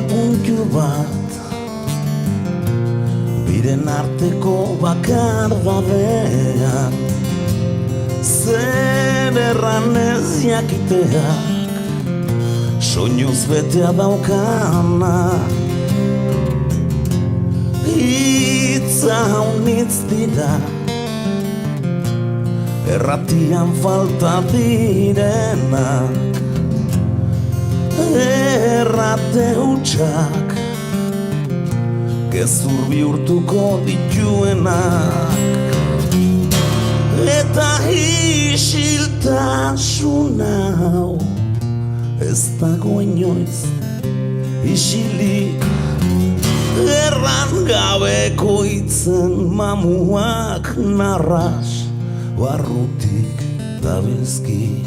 puntu bat biren arteko bakardadean, zer erran ez jakiteak soinuz betea daukana. Hitza haunitz dira erratian falta direnak, errate hutsak gezur bihurtuko dituenak. Eta isiltasun hau ez dago inoiz isilik, erran gabeko hitzen mamuak narras barrutik dabilzkit.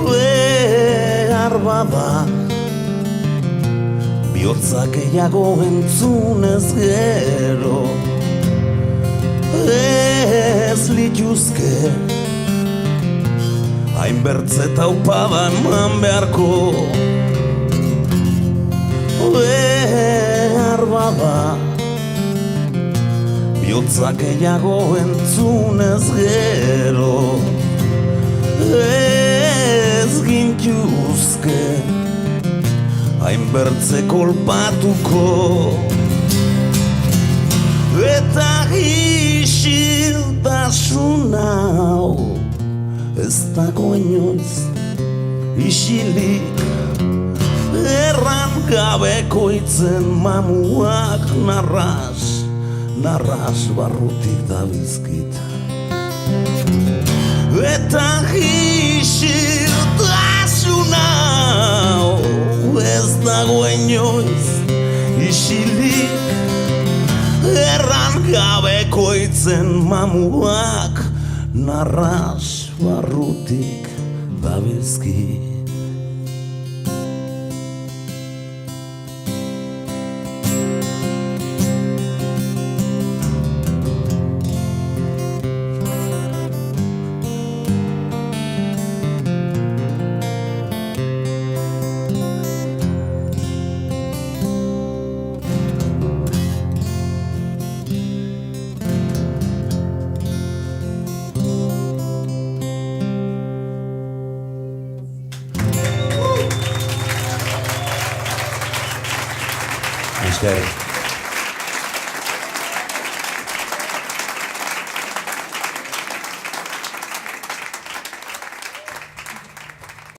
Behar bada bihortzak gehiago entzunez gero, ez lituzke hainbertze taupada eman beharko. Behar bada bihortzak gehiago entzunez gero, ez gintuzke hainbertze kolpatuko. Eta isiltasun hau ez dago inoiz isilik, erran gabeko hitzen mamuak narras barrutik dabilzkit. Eta isiltasun hau ez dago inoiz isilik, erran gabeko hitzen mamuak narras barrutik dabilzkit. Esker.